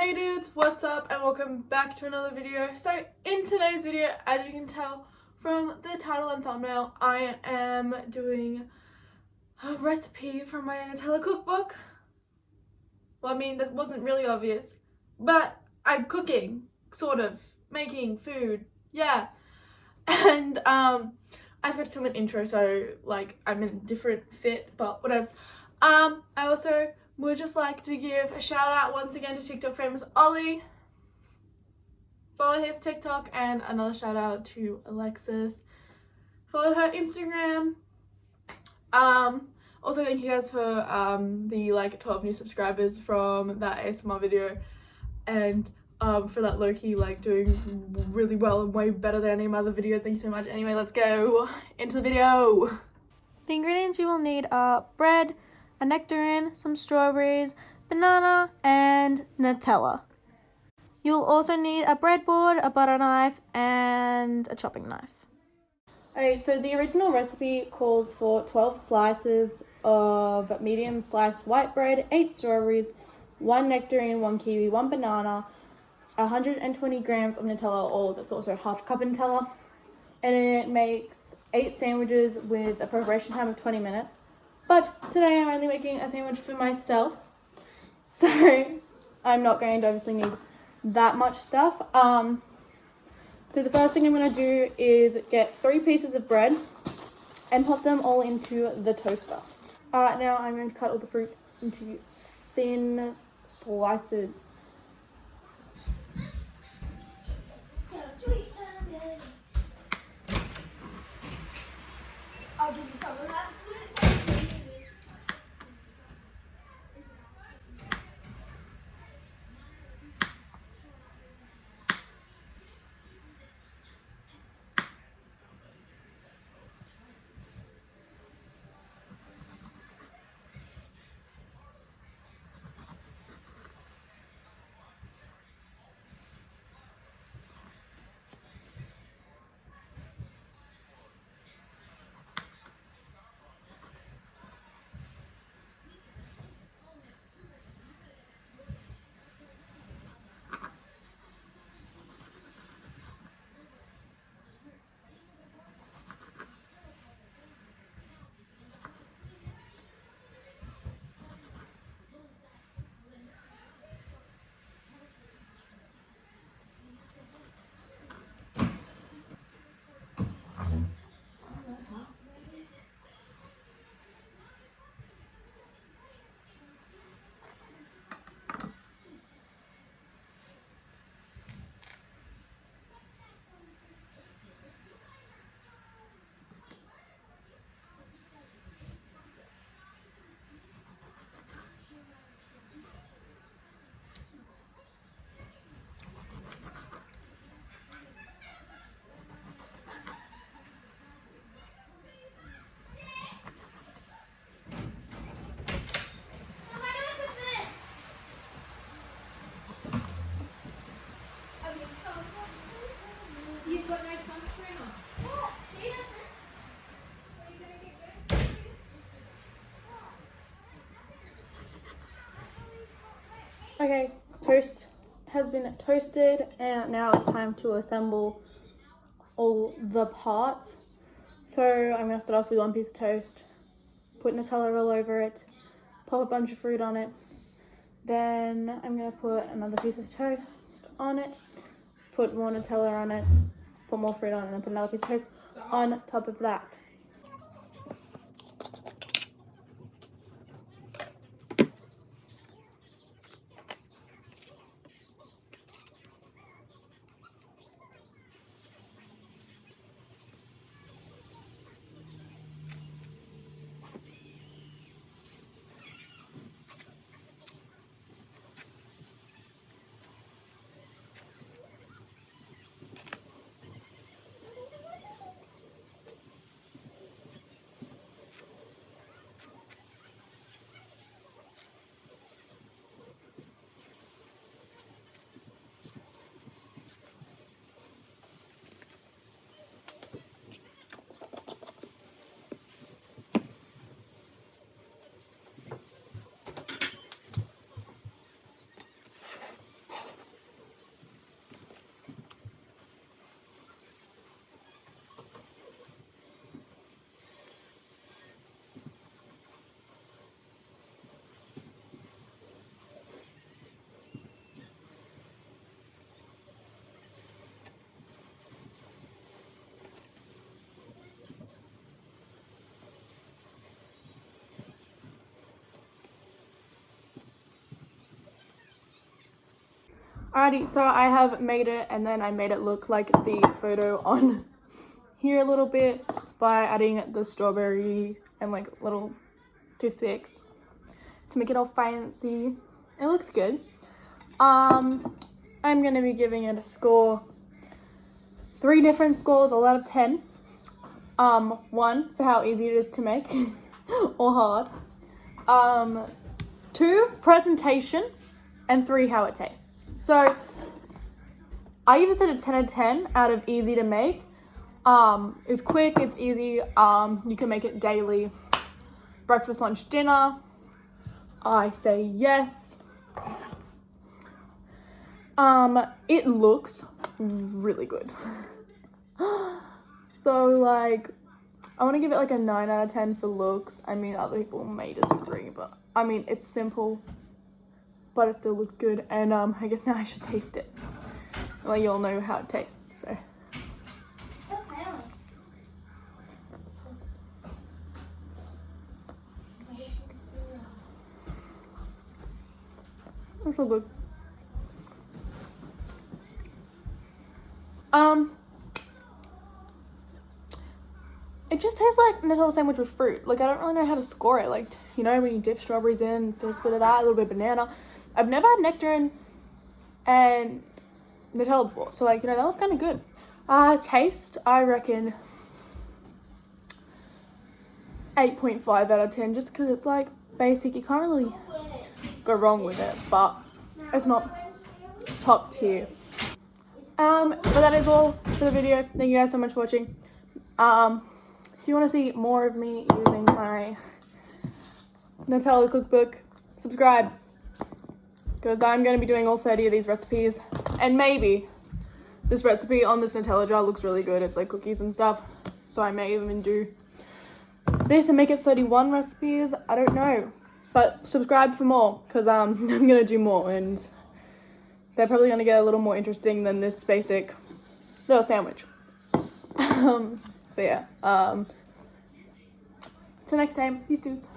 Hey dudes, what's up and welcome back to another video. So in today's video, as you can tell from the title and thumbnail, I am doing a recipe from my Nutella cookbook. Well, I mean, that wasn't really obvious, but I'm cooking, sort of, making food, yeah. And I forgot to film an intro, so like I'm in a different fit, but whatevs. I also would just like to give a shout out once again to TikTok famous Ollie. Follow his TikTok, and another shout out to Alexis. Follow her Instagram. Also thank you guys for the like 12 new subscribers from that ASMR video, and for that low-key like doing really well and way better than any of my other videos. Thank you so much. Anyway, let's go into the video. The ingredients you will need are bread, a nectarine, some strawberries, banana, and Nutella. You'll also need a breadboard, a butter knife, and a chopping knife. Okay, so the original recipe calls for 12 slices of medium sliced white bread, 8 strawberries, 1 nectarine, 1 kiwi, 1 banana, 120 grams of Nutella, or that's also half a cup of Nutella, and it makes 8 sandwiches with a preparation time of 20 minutes. But today I'm only making a sandwich for myself, so I'm not going to obviously need that much stuff. So the first thing I'm going to do is get 3 pieces of bread and put them all into the toaster. Now I'm going to cut all the fruit into thin slices. I'll give you some of that. You've got no sunscreen on. What? She doesn't. Are you going to get ready? Okay, toast has been toasted, and now it's time to assemble all the parts. So I'm going to start off with 1 piece of toast, put Nutella all over it, pop a bunch of fruit on it, then I'm going to put another piece of toast on it, put more Nutella on it, put more fruit on it, and then put another piece of toast on top of that. Alrighty, so I have made it, and then I made it look like the photo on here a little bit by adding the strawberry and like little toothpicks to make it all fancy. It looks good. I'm gonna be giving it a score, 3 different scores, all out of 10. 1 for how easy it is to make or hard. 2 presentation, and 3 how it tastes. So I even said a 10 out of 10 out of easy to make. It's quick, it's easy. You can make it daily, breakfast, lunch, dinner. I say yes. It looks really good. So like, I want to give it like a 9 out of 10 for looks. I mean, other people may disagree, but I mean, it's simple, but it still looks good. And I guess now I should taste it. Well, you all know how it tastes, so. What's happening? It's so good. It just tastes like Nutella sandwich with fruit. Like, I don't really know how to score it. Like, you know, when you dip strawberries in, just a bit of that, a little bit of banana. I've never had nectarine and Nutella before, so like, you know, that was kind of good. Taste, I reckon 8.5 out of 10, just because it's like basic. You can't really go wrong with it, but it's not top tier. But that is all for the video. Thank you guys so much for watching. If you want to see more of me using my Nutella cookbook, subscribe, because I'm going to be doing all 30 of these recipes, and maybe this recipe on this Nutella jar looks really good. It's like cookies and stuff, so I may even do this and make it 31 recipes. I don't know, but subscribe for more, because I'm going to do more, and they're probably going to get a little more interesting than this basic little sandwich. So yeah, till next time, peace dudes.